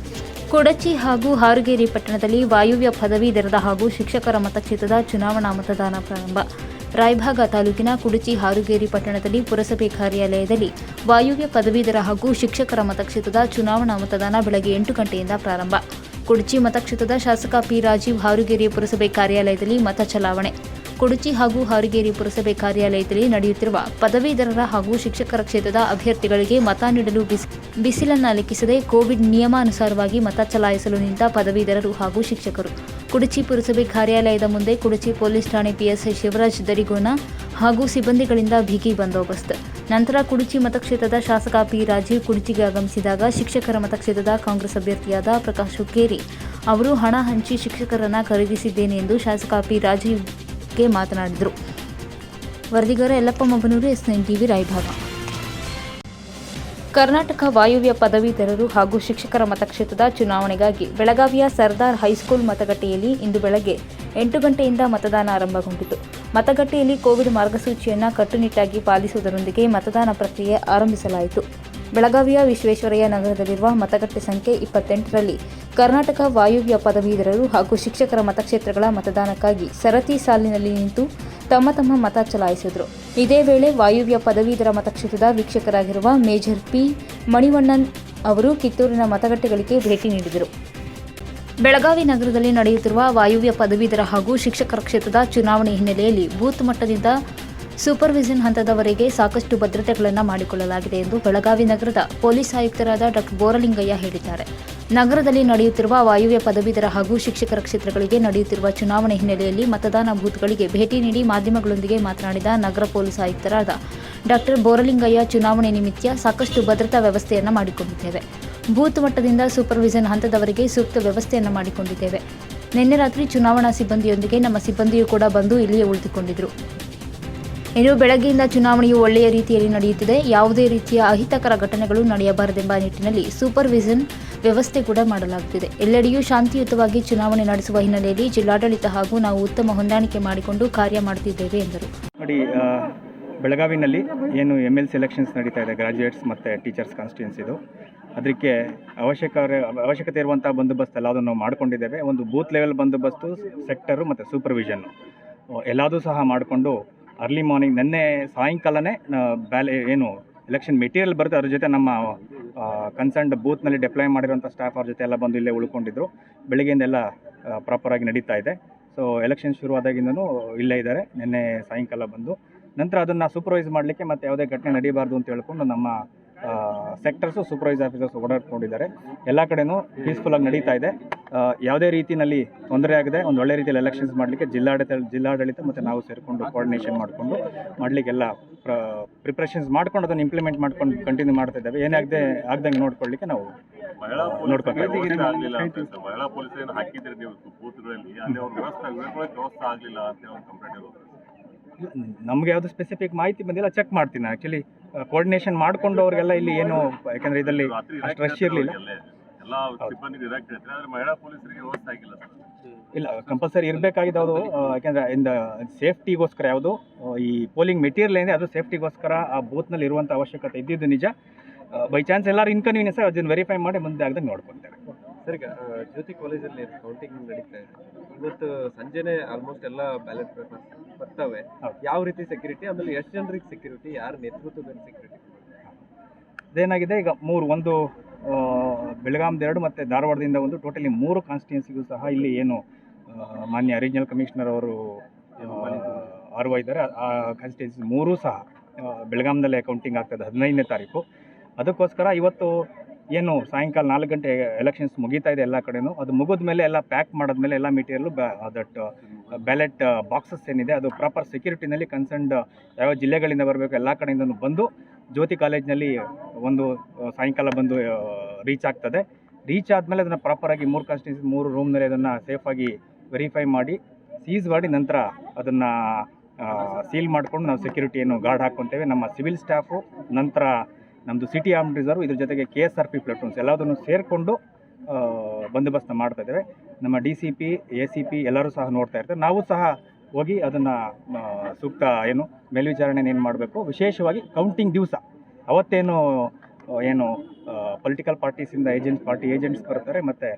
ಕೊಡಚಿ ಹಾಗೂ ಹಾರುಗೇರಿ ಪಟ್ಟಣದಲ್ಲಿ ವಾಯುವ್ಯ ಪದವೀಧರದ ಹಾಗೂ ಶಿಕ್ಷಕರ ಮತಕ್ಷೇತ್ರದ ಚುನಾವಣಾ ಮತದಾನ ಪ್ರಾರಂಭ. ರಾಯಭಾಗ ತಾಲೂಕಿನ ಕುಡಚಿ ಹಾರುಗೇರಿ ಪಟ್ಟಣದಲ್ಲಿ ಪುರಸಭೆ ಕಾರ್ಯಾಲಯದಲ್ಲಿ ವಾಯುವ್ಯ ಪದವೀಧರ ಹಾಗೂ ಶಿಕ್ಷಕರ ಮತಕ್ಷೇತ್ರದ ಚುನಾವಣಾ ಮತದಾನ ಬೆಳಗ್ಗೆ 8 ಗಂಟೆಯಿಂದ ಪ್ರಾರಂಭ. ಕುಡಚಿ ಮತಕ್ಷೇತ್ರದ ಶಾಸಕ P. ರಾಜೀವ್ ಹಾರುಗೇರಿ ಪುರಸಭೆ ಕಾರ್ಯಾಲಯದಲ್ಲಿ ಮತ ಚಲಾವಣೆ. ಕುಡಚಿ ಹಾಗೂ ಹಾರುಗೇರಿ ಪುರಸಭೆ ಕಾರ್ಯಾಲಯದಲ್ಲಿ ನಡೆಯುತ್ತಿರುವ ಪದವೀಧರರ ಹಾಗೂ ಶಿಕ್ಷಕರ ಕ್ಷೇತ್ರದ ಅಭ್ಯರ್ಥಿಗಳಿಗೆ ಮತ ನೀಡಲು ಬಿಸಿಲನ್ನು ಲೆಕ್ಕಿಸದೆ ಕೋವಿಡ್ ನಿಯಮಾನುಸಾರವಾಗಿ ಮತ ಚಲಾಯಿಸಲು ನಿಂತ ಪದವೀಧರರು ಹಾಗೂ ಶಿಕ್ಷಕರು. ಕುಡಚಿ ಪುರಸಭೆ ಕಾರ್ಯಾಲಯದ ಮುಂದೆ ಕುಡಚಿ ಪೊಲೀಸ್ ಠಾಣೆ PSI ಶಿವರಾಜ್ ದರಿಗೋಣ ಹಾಗೂ ಸಿಬ್ಬಂದಿಗಳಿಂದ ಬಿಗಿ ಬಂದೋಬಸ್ತ್. ನಂತರ ಕುಡುಚಿ ಮತಕ್ಷೇತ್ರದ ಶಾಸಕ ಪಿ ರಾಜೀವ್ ಕುಡುಚಿಗೆ ಆಗಮಿಸಿದಾಗ ಶಿಕ್ಷಕರ ಮತಕ್ಷೇತ್ರದ ಕಾಂಗ್ರೆಸ್ ಅಭ್ಯರ್ಥಿಯಾದ ಪ್ರಕಾಶ್ ಹುಕ್ಕೇರಿ ಅವರು ಹಣ ಹಂಚಿ ಶಿಕ್ಷಕರನ್ನು ಖರೀದಿಸಿದ್ದೇನೆ ಎಂದು ಶಾಸಕ ಪಿ ರಾಜೀವ್ಗೆ ಮಾತನಾಡಿದರು. ವರದಿಗಾರ ಯಲ್ಲಪ್ಪ ಮಬ್ಬನೂರು, S9 TV, ರಾಯಭಾಗ. ಕರ್ನಾಟಕ ವಾಯುವ್ಯ ಪದವೀಧರರು ಹಾಗೂ ಶಿಕ್ಷಕರ ಮತಕ್ಷೇತ್ರದ ಚುನಾವಣೆಗಾಗಿ ಬೆಳಗಾವಿಯ ಸರ್ದಾರ್ ಹೈಸ್ಕೂಲ್ ಮತಗಟ್ಟೆಯಲ್ಲಿ ಇಂದು ಬೆಳಗ್ಗೆ 8 ಗಂಟೆಯಿಂದ ಮತದಾನ ಆರಂಭಗೊಂಡಿತು. ಮತಗಟ್ಟೆಯಲ್ಲಿ ಕೋವಿಡ್ ಮಾರ್ಗಸೂಚಿಯನ್ನು ಕಟ್ಟುನಿಟ್ಟಾಗಿ ಪಾಲಿಸುವುದರೊಂದಿಗೆ ಮತದಾನ ಪ್ರಕ್ರಿಯೆ ಆರಂಭಿಸಲಾಯಿತು. ಬೆಳಗಾವಿಯ ವಿಶ್ವೇಶ್ವರಯ್ಯ ನಗರದಲ್ಲಿರುವ ಮತಗಟ್ಟೆ ಸಂಖ್ಯೆ 28ರಲ್ಲಿ ಕರ್ನಾಟಕ ವಾಯುವ್ಯ ಪದವೀಧರರು ಹಾಗೂ ಶಿಕ್ಷಕರ ಮತಕ್ಷೇತ್ರಗಳ ಮತದಾನಕ್ಕಾಗಿ ಸರತಿ ಸಾಲಿನಲ್ಲಿ ನಿಂತು ತಮ್ಮ ಮತ ಚಲಾಯಿಸಿದರು. ಇದೇ ವೇಳೆ ವಾಯುವ್ಯ ಪದವೀಧರ ಮತಕ್ಷೇತ್ರದ ವೀಕ್ಷಕರಾಗಿರುವ ಮೇಜರ್ ಪಿ ಮಣಿವಣ್ಣನ್ ಅವರು ಕಿತ್ತೂರಿನ ಮತಗಟ್ಟೆಗಳಿಗೆ ಭೇಟಿ ನೀಡಿದರು. ಬೆಳಗಾವಿ ನಗರದಲ್ಲಿ ನಡೆಯುತ್ತಿರುವ ವಾಯುವ್ಯ ಪದವೀಧರ ಹಾಗೂ ಶಿಕ್ಷಕರ ಕ್ಷೇತ್ರದ ಚುನಾವಣೆ ಹಿನ್ನೆಲೆಯಲ್ಲಿ ಬೂತ್ ಮಟ್ಟದಿಂದ ಸೂಪರ್ವಿಷನ್ ಹಂತದವರೆಗೆ ಸಾಕಷ್ಟು ಭದ್ರತೆಗಳನ್ನು ಮಾಡಿಕೊಳ್ಳಲಾಗಿದೆ ಎಂದು ಬೆಳಗಾವಿ ನಗರದ ಪೊಲೀಸ್ ಆಯುಕ್ತರಾದ ಡಾ. ಬೋರಲಿಂಗಯ್ಯ ಹೇಳಿದ್ದಾರೆ. ನಗರದಲ್ಲಿ ನಡೆಯುತ್ತಿರುವ ವಾಯುವ್ಯ ಪದವೀಧರ ಹಾಗೂ ಶಿಕ್ಷಕರ ಕ್ಷೇತ್ರಗಳಿಗೆ ನಡೆಯುತ್ತಿರುವ ಚುನಾವಣೆ ಹಿನ್ನೆಲೆಯಲ್ಲಿ ಮತದಾನ ಬೂತ್ಗಳಿಗೆ ಭೇಟಿ ನೀಡಿ ಮಾಧ್ಯಮಗಳೊಂದಿಗೆ ಮಾತನಾಡಿದ ನಗರ ಪೊಲೀಸ್ ಆಯುಕ್ತರಾದ ಡಾ. ಬೋರಲಿಂಗಯ್ಯ, ಚುನಾವಣೆ ನಿಮಿತ್ತ ಸಾಕಷ್ಟು ಭದ್ರತಾ ವ್ಯವಸ್ಥೆಯನ್ನು ಮಾಡಿಕೊಂಡಿದ್ದೇವೆ. ಬೂತ್ ಮಟ್ಟದಿಂದ ಸೂಪರ್ವಿಷನ್ ಹಂತದವರೆಗೆ ಸೂಕ್ತ ವ್ಯವಸ್ಥೆಯನ್ನು ಮಾಡಿಕೊಂಡಿದ್ದೇವೆ. ನಿನ್ನೆ ರಾತ್ರಿ ಚುನಾವಣಾ ಸಿಬ್ಬಂದಿಯೊಂದಿಗೆ ನಮ್ಮ ಸಿಬ್ಬಂದಿಯೂ ಕೂಡ ಬಂದು ಇಲ್ಲಿಯೇ ಉಳಿದುಕೊಂಡಿದ್ದರು. ಇನ್ನು ಬೆಳಗ್ಗೆಯಿಂದ ಚುನಾವಣೆಯು ಒಳ್ಳೆಯ ರೀತಿಯಲ್ಲಿ ನಡೆಯುತ್ತಿದೆ. ಯಾವುದೇ ರೀತಿಯ ಅಹಿತಕರ ಘಟನೆಗಳು ನಡೆಯಬಾರದೆಂಬ ನಿಟ್ಟಿನಲ್ಲಿ ಸೂಪರ್ವಿಷನ್ ವ್ಯವಸ್ಥೆ ಕೂಡ ಮಾಡಲಾಗುತ್ತಿದೆ. ಎಲ್ಲೆಡೆಯೂ ಶಾಂತಿಯುತವಾಗಿ ಚುನಾವಣೆ ನಡೆಸುವ ಹಿನ್ನೆಲೆಯಲ್ಲಿ ಜಿಲ್ಲಾಡಳಿತ ಹಾಗೂ ನಾವು ಉತ್ತಮ ಹೊಂದಾಣಿಕೆ ಮಾಡಿಕೊಂಡು ಕಾರ್ಯ ಮಾಡುತ್ತಿದ್ದೇವೆ ಎಂದರು. ನೋಡಿ, ಬೆಳಗಾವಿನಲ್ಲಿ ಏನು MLC ಎಲೆಕ್ಷನ್ಸ್ ನಡೀತಾ ಇದೆ, ಗ್ರಾಜ್ಯುಯೇಟ್ಸ್ ಮತ್ತು ಟೀಚರ್ಸ್ ಕಾನ್ಸ್ಟಿಟ್ಯೂನ್ಸಿದು, ಅದಕ್ಕೆ ಅವಶ್ಯಕತೆ ಇರುವಂಥ ಬಂದೋಬಸ್ತ್ ಎಲ್ಲದನ್ನು ನಾವು ಮಾಡಿಕೊಂಡಿದ್ದೇವೆ. ಒಂದು ಬೂತ್ ಲೆವೆಲ್ ಬಂದೋಬಸ್ತು, ಸೆಕ್ಟರು ಮತ್ತು ಸೂಪರ್ವಿಷನ್ನು ಎಲ್ಲದೂ ಸಹ ಮಾಡಿಕೊಂಡು ಅರ್ಲಿ ಮಾರ್ನಿಂಗ್ ನಿನ್ನೆ ಸಾಯಂಕಾಲನೇ ಏನು ಎಲೆಕ್ಷನ್ ಮೆಟೀರಿಯಲ್ ಬರುತ್ತೆ ಅದ್ರ ಜೊತೆ ನಮ್ಮ ಕನ್ಸರ್ನ್ಡ್ ಬೂತ್ನಲ್ಲಿ ಡಿಪ್ಲಾಯ್ ಮಾಡಿರೋಂಥ ಸ್ಟಾಫ್ ಅವ್ರ ಜೊತೆ ಎಲ್ಲ ಬಂದು ಇಲ್ಲೇ ಉಳ್ಕೊಂಡಿದ್ರು. ಬೆಳಗ್ಗೆಯಿಂದೆಲ್ಲ ಪ್ರಾಪರಾಗಿ ನಡೀತಾ ಇದೆ. ಸೊ ಎಲೆಕ್ಷನ್ ಶುರುವಾದಾಗಿಂದನೂ ಇಲ್ಲೇ ಇದ್ದಾರೆ. ನಿನ್ನೆ ಸಾಯಂಕಾಲ ಬಂದು ನಂತರ ಅದನ್ನು ಸೂಪರ್ವೈಸ್ ಮಾಡಲಿಕ್ಕೆ ಮತ್ತು ಯಾವುದೇ ಘಟನೆ ನಡೀಬಾರ್ದು ಅಂತ ಹೇಳ್ಕೊಂಡು ನಮ್ಮ ಸೆಕ್ಟರ್ಸು ಸೂಪರ್ವೈಸ್ ಆಫೀಸರ್ಸ್ ಓಡಾಡ್ಕೊಂಡಿದ್ದಾರೆ. ಎಲ್ಲ ಕಡೆನೂ ಪೀಸ್ಫುಲ್ಲಾಗಿ ನಡೀತಾ ಇದೆ. ಯಾವುದೇ ರೀತಿಯಲ್ಲಿ ತೊಂದರೆ ಆಗದೆ ಒಂದು ಒಳ್ಳೆ ರೀತಿಯಲ್ಲಿ ಎಲೆಕ್ಷನ್ಸ್ ಮಾಡಲಿಕ್ಕೆ ಜಿಲ್ಲಾಡಳಿತ ಮತ್ತು ನಾವು ಸೇರಿಕೊಂಡು ಕೋಆರ್ಡಿನೇಷನ್ ಮಾಡಿಕೊಂಡು ಮಾಡಲಿಕ್ಕೆಲ್ಲ ಪ್ರಿಪ್ರೇಷನ್ಸ್ ಮಾಡ್ಕೊಂಡು ಅದನ್ನು ಇಂಪ್ಲಿಮೆಂಟ್ ಮಾಡ್ಕೊಂಡು ಕಂಟಿನ್ಯೂ ಮಾಡ್ತಾ ಇದ್ದೇವೆ. ಏನಾಗದೆ ಆಗ್ದಂಗೆ ನೋಡ್ಕೊಳ್ಳಿಕ್ಕೆ ನಾವು ನೋಡ್ಕೊತಾ ಇದ್ದೀವಿ. ನಮಗೆ ಯಾವುದು ಸ್ಪೆಸಿಫಿಕ್ ಮಾಹಿತಿ ಬಂದಿಲ್ಲ, ಚೆಕ್ ಮಾಡ್ತೀನಿ. ಆ್ಯಕ್ಚುಲಿ ಕೋಆರ್ಡಿನೇಷನ್ ಮಾಡಿಕೊಂಡು ಅವರಿಗೆಲ್ಲ ಇಲ್ಲಿ ಏನು, ಯಾಕಂದರೆ ಇದರಲ್ಲಿ ಅಷ್ಟು ರಶ್ ಇರಲಿಲ್ಲ. ಇಲ್ಲ, ಕಂಪಲ್ಸರಿ ಇರಬೇಕಾಗಿದೆ ಅದು. ಯಾಕೆಂದರೆ ಇಂದ ಸೇಫ್ಟಿಗೋಸ್ಕರ ಯಾವುದು ಈ ಪೋಲಿಂಗ್ ಮೆಟೀರಿಯಲ್ ಏನಿದೆ ಅದು ಸೇಫ್ಟಿಗೋಸ್ಕರ ಆ ಬೂತ್ನಲ್ಲಿ ಇರುವಂಥ ಅವಶ್ಯಕತೆ ಇದ್ದಿದ್ದು ನಿಜ. ಬೈ ಚಾನ್ಸ್ ಎಲ್ಲರೂ ಇನ್ಕನ್ವೀನಿಯನ್ಸ್ ಅದನ್ನು ವೆರಿಫೈ ಮಾಡಿ ಮುಂದೆ ಆಗದಂಗೆ ನೋಡ್ಕೊಳ್ತಾರೆ. ಸರ್, ಈಗ ಜ್ಯೋತಿ ಕಾಲೇಜಲ್ಲಿ ಕೌಂಟಿಂಗ್ ನಡೀತಾ ಇದೆ. ಇವತ್ತು ಸಂಜೆನೆ ಆಲ್ಮೋಸ್ಟ್ ಎಲ್ಲ ಬ್ಯಾಲೆಟ್ ಪೇಪರ್ಸ್ ಬರ್ತವೆ. ಯಾವ ರೀತಿ ಸೆಕ್ಯೂರಿಟಿ, ಆಮೇಲೆ ಎಷ್ಟು ಜನರಿಗೆ ಸೆಕ್ಯೂರಿಟಿ, ಯಾರ ನೇತೃತ್ವದಲ್ಲಿ ಸೆಕ್ಯೂರಿಟಿ? ಅದೇನಾಗಿದೆ, ಈಗ ಒಂದು ಬೆಳಗಾಂದ 2 ಮತ್ತು ಧಾರವಾಡದಿಂದ 1, ಟೋಟಲಿ 3 ಕಾನ್ಸ್ಟಿಟ್ಯೂನ್ಸಿಗೂ ಸಹ ಇಲ್ಲಿ ಏನು ಮಾನ್ಯ ರೀಜನಲ್ ಕಮಿಷನರ್ ಅವರು RY ಇದ್ದಾರೆ. ಆ ಕಾನ್ಸ್ಟಿಟ್ಯೂನ್ಸಿ 3 ಸಹ ಬೆಳಗಾಂದಲ್ಲೇ ಕೌಂಟಿಂಗ್ ಆಗ್ತದೆ 15ನೇ ತಾರೀಕು. ಅದಕ್ಕೋಸ್ಕರ ಇವತ್ತು ಏನು ಸಾಯಂಕಾಲ 4 ಗಂಟೆ ಎಲೆಕ್ಷನ್ಸ್ ಮುಗೀತಾ ಇದೆ ಎಲ್ಲ ಕಡೆನೂ. ಅದು ಮುಗಿದ ಮೇಲೆ ಎಲ್ಲ ಪ್ಯಾಕ್ ಮಾಡಿದ್ಮೇಲೆ ಎಲ್ಲ ಮೆಟೀರಿಯಲ್ಲು ದಟ್ ಬ್ಯಾಲೆಟ್ ಬಾಕ್ಸಸ್ ಏನಿದೆ ಅದು ಪ್ರಾಪರ್ ಸೆಕ್ಯೂರಿಟಿನಲ್ಲಿ ಕನ್ಸರ್ನ್ಡ್ ಯಾವ ಜಿಲ್ಲೆಗಳಿಂದ ಬರಬೇಕು ಎಲ್ಲ ಕಡೆಯಿಂದನೂ ಬಂದು ಜ್ಯೋತಿ ಕಾಲೇಜ್ನಲ್ಲಿ ಒಂದು ಸಾಯಂಕಾಲ ಬಂದು ರೀಚ್ ಆಗ್ತದೆ. ರೀಚ್ ಆದಮೇಲೆ ಅದನ್ನು ಪ್ರಾಪರಾಗಿ 3 ಕಾನ್ಸ್ಟಿಟ್ಯೂನ್ಸಿ 3 ರೂಮ್ನಲ್ಲಿ ಅದನ್ನು ಸೇಫಾಗಿ ವೆರಿಫೈ ಮಾಡಿ ಸೀಸ್ ಮಾಡಿ ನಂತರ ಅದನ್ನು ಸೀಲ್ ಮಾಡಿಕೊಂಡು ನಾವು ಸೆಕ್ಯೂರಿಟಿ ಏನು ಗಾರ್ಡ್ ಹಾಕ್ಕೊತೇವೆ. ನಮ್ಮ ಸಿವಿಲ್ ಸ್ಟಾಫು, ನಂತರ ನಮ್ಮದು ಸಿಟಿ ಆರ್ಮ್ಡ್ ರಿಸರ್ವ್, ಇದ್ರ ಜೊತೆಗೆ KSRP ಪ್ಲಟೂನ್ಸ್ ಎಲ್ಲದನ್ನು ಸೇರಿಕೊಂಡು ಬಂದೋಬಸ್ತ ಮಾಡ್ತಾ ಇದ್ದೇವೆ. ನಮ್ಮ DCP, ACP ಎಲ್ಲರೂ ಸಹ ನೋಡ್ತಾ ಇರ್ತಾರೆ. ನಾವು ಸಹ ಹೋಗಿ ಅದನ್ನು ಸೂಕ್ತ ಏನು ಮೇಲ್ವಿಚಾರಣೆ ಏನು ಮಾಡಬೇಕು. ವಿಶೇಷವಾಗಿ ಕೌಂಟಿಂಗ್ ದಿವಸ ಅವತ್ತೇನು ಏನು ಪೊಲಿಟಿಕಲ್ ಪಾರ್ಟೀಸಿಂದ ಪಾರ್ಟಿ ಏಜೆಂಟ್ಸ್ ಬರ್ತಾರೆ ಮತ್ತು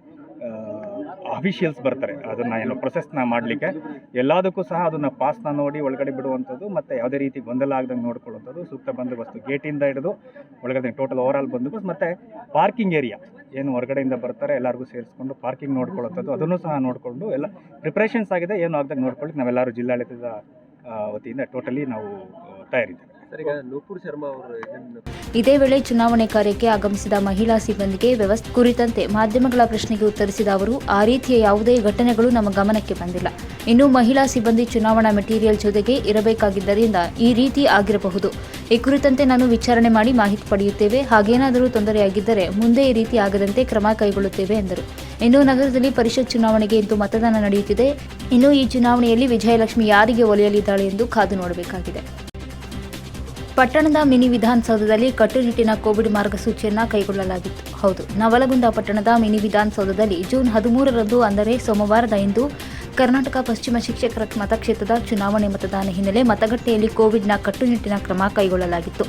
ಅಫಿಷಿಯಲ್ಸ್ ಬರ್ತಾರೆ ಅದನ್ನು ಏನು ಪ್ರೊಸೆಸ್ನ ಮಾಡಲಿಕ್ಕೆ. ಎಲ್ಲದಕ್ಕೂ ಸಹ ಅದನ್ನು ಪಾಸ್ನ ನೋಡಿ ಒಳಗಡೆ ಬಿಡುವಂಥದ್ದು ಮತ್ತು ಯಾವುದೇ ರೀತಿ ಗೊಂದಲ ಆಗದಂಗೆ ನೋಡ್ಕೊಳ್ಳುವಂಥದ್ದು, ಸೂಕ್ತ ಬಂದೋಬಸ್ತು ಗೇಟಿಂದ ಹಿಡಿದು ಒಳಗಡೆ ಟೋಟಲ್ ಓವರಾಲ್ ಬಂದೋಬಸ್ತ್ ಮತ್ತು ಪಾರ್ಕಿಂಗ್ ಏರಿಯಾ ಏನು ಹೊರಗಡೆಯಿಂದ ಬರ್ತಾರೆ ಎಲ್ಲರಿಗೂ ಸೇರಿಸ್ಕೊಂಡು ಪಾರ್ಕಿಂಗ್ ನೋಡ್ಕೊಳ್ಳುವಂಥದ್ದು ಅದನ್ನು ಸಹ ನೋಡಿಕೊಂಡು ಎಲ್ಲ ಪ್ರಿಪ್ರೇಷನ್ಸ್ ಆಗಿದೆ. ಏನು ಆಗದಂಗೆ ನೋಡ್ಕೊಳ್ಳಿಕ್ಕೆ ನಾವೆಲ್ಲರೂ ಜಿಲ್ಲಾಡಳಿತದ ವತಿಯಿಂದ ಟೋಟಲಿ ನಾವು ತಯಾರಿದ್ದೇವೆ. ಸರ್, ಈಗ ನೂಪುರ್ ಶರ್ಮಾ ಅವರು ಇದನ್ನು ಇದೇ ವೇಳೆ ಚುನಾವಣೆ ಕಾರ್ಯಕ್ಕೆ ಆಗಮಿಸಿದ ಮಹಿಳಾ ಸಿಬ್ಬಂದಿಗೆ ವ್ಯವಸ್ಥೆ ಕುರಿತಂತೆ ಮಾಧ್ಯಮಗಳ ಪ್ರಶ್ನೆಗೆ ಉತ್ತರಿಸಿದ ಅವರು, ಆ ರೀತಿಯ ಯಾವುದೇ ಘಟನೆಗಳು ನಮ್ಮ ಗಮನಕ್ಕೆ ಬಂದಿಲ್ಲ. ಇನ್ನು ಮಹಿಳಾ ಸಿಬ್ಬಂದಿ ಚುನಾವಣಾ ಮೆಟೀರಿಯಲ್ ಜೊತೆಗೆ ಇರಬೇಕಾಗಿದ್ದರಿಂದ ಈ ರೀತಿ ಆಗಿರಬಹುದು. ಈ ಕುರಿತಂತೆ ನಾನು ವಿಚಾರಣೆ ಮಾಡಿ ಮಾಹಿತಿ ಪಡೆಯುತ್ತೇವೆ. ಹಾಗೇನಾದರೂ ತೊಂದರೆಯಾಗಿದ್ದರೆ ಮುಂದೆ ಈ ರೀತಿ ಆಗದಂತೆ ಕ್ರಮ ಕೈಗೊಳ್ಳುತ್ತೇವೆ ಎಂದರು. ಇನ್ನು ನಗರದಲ್ಲಿ ಪರಿಷತ್ ಚುನಾವಣೆಗೆ ಇಂದು ಮತದಾನ ನಡೆಯುತ್ತಿದೆ. ಇನ್ನು ಈ ಚುನಾವಣೆಯಲ್ಲಿ ವಿಜಯಲಕ್ಷ್ಮಿ ಯಾರಿಗೆ ಒಲಿಯಲಿದ್ದಾಳೆ ಎಂದು ಕಾದು ನೋಡಬೇಕಾಗಿದೆ. ಪಟ್ಟಣದ ಮಿನಿ ವಿಧಾನಸೌಧದಲ್ಲಿ ಕಟ್ಟುನಿಟ್ಟಿನ ಕೋವಿಡ್ ಮಾರ್ಗಸೂಚಿಯನ್ನು ಕೈಗೊಳ್ಳಲಾಗಿತ್ತು. ಹೌದು, ನವಲಗುಂದ ಪಟ್ಟಣದ ಮಿನಿ ವಿಧಾನಸೌಧದಲ್ಲಿ ಜೂನ್ 13ರಂದು ಅಂದರೆ ಸೋಮವಾರದ ಇಂದು ಕರ್ನಾಟಕ ಪಶ್ಚಿಮ ಶಿಕ್ಷಕರ ಮತಕ್ಷೇತ್ರದ ಚುನಾವಣೆ ಮತದಾನ ಹಿನ್ನೆಲೆ ಮತಗಟ್ಟೆಯಲ್ಲಿ ಕೋವಿಡ್ನ ಕಟ್ಟುನಿಟ್ಟಿನ ಕ್ರಮ ಕೈಗೊಳ್ಳಲಾಗಿತ್ತು.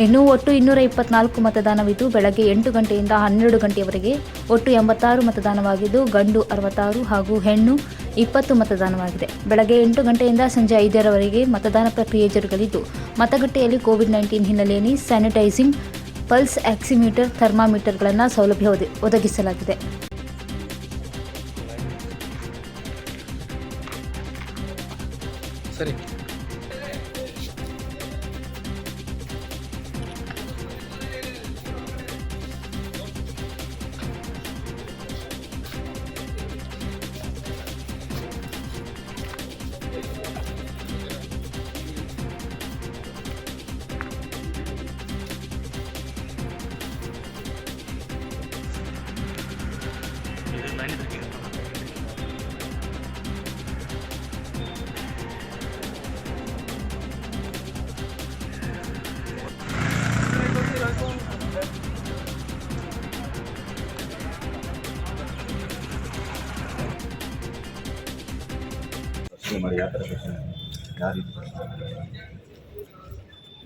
ಇನ್ನು ಒಟ್ಟು 224 ಮತದಾನವಿದ್ದು ಬೆಳಗ್ಗೆ 8 ಗಂಟೆಯಿಂದ 12 ಗಂಟೆಯವರೆಗೆ ಒಟ್ಟು 86 ಮತದಾನವಾಗಿದ್ದು ಗಂಡು 66 ಹಾಗೂ ಹೆಣ್ಣು 20 ಮತದಾನವಾಗಿದೆ. ಬೆಳಗ್ಗೆ 8 ಗಂಟೆಯಿಂದ ಸಂಜೆ 5ರವರೆಗೆ ಮತದಾನ ಪ್ರಕ್ರಿಯೆ ಜರುಗಲಿದ್ದು ಮತಗಟ್ಟೆಯಲ್ಲಿ ಕೋವಿಡ್-19 ಹಿನ್ನೆಲೆಯಲ್ಲಿ ಸ್ಯಾನಿಟೈಸಿಂಗ್, ಪಲ್ಸ್ ಆಕ್ಸಿಮೀಟರ್, ಥರ್ಮಾಮೀಟರ್ಗಳನ್ನು ಸೌಲಭ್ಯ ಒದಗಿಸಲಾಗಿದೆ. ಸರಿ.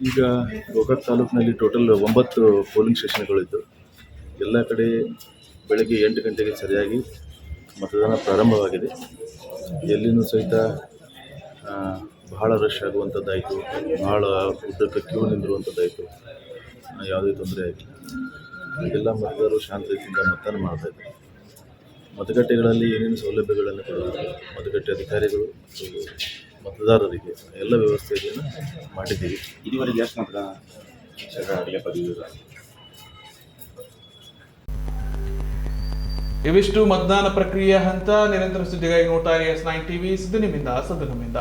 ಈಗ ಗೋಕಾಕ್ ತಾಲೂಕಿನಲ್ಲಿ ಟೋಟಲ್ 9 ಪೋಲಿಂಗ್ ಸ್ಟೇಷನ್ಗಳಿದ್ದು ಎಲ್ಲ ಕಡೆ ಬೆಳಗ್ಗೆ 8 ಗಂಟೆಗೆ ಸರಿಯಾಗಿ ಮತದಾನ ಪ್ರಾರಂಭವಾಗಿದೆ. ಎಲ್ಲಿನೂ ಸಹಿತ ಬಹಳ ರಶ್ ಆಗುವಂಥದ್ದಾಯಿತು, ಬಹಳ ಉದ್ದಕ್ಕೆ ಕ್ಯೂ ನಿಂದಿರುವಂಥದ್ದಾಯಿತು. ಯಾವುದೇ ತೊಂದರೆ ಆಗಿಲ್ಲ. ಎಲ್ಲ ಮತದಾರರು ಶಾಂತ ರೀತಿಯಿಂದ ಮತದಾನ ಮಾಡ್ತಾಯಿದ್ದಾರೆ. ಮತಗಟ್ಟೆಗಳಲ್ಲಿ ಏನೇನು ಸೌಲಭ್ಯಗಳನ್ನು ಕೊಡಬೇಕು, ಮತಗಟ್ಟೆ ಅಧಿಕಾರಿಗಳು ಮತದಾರರಿಗೆ ಎಲ್ಲ ವ್ಯವಸ್ಥೆಯನ್ನು ಮಾಡಿದ್ದೀವಿ. ಇದುವರೆಗೆ ಎಷ್ಟು ಮಾತ್ರ ಇವಿಷ್ಟು ಮತದಾನ ಪ್ರಕ್ರಿಯೆ ಹಂತ. ನಿರಂತರ ಸುದ್ದಿಗಾಗಿ ನೋಡ್ತಾ ಇರಿ S9 TV. ಸುದ್ದಿ ನಿಮ್ಮಿಂದ, ಸದ್ದು ನಮ್ಮಿಂದ.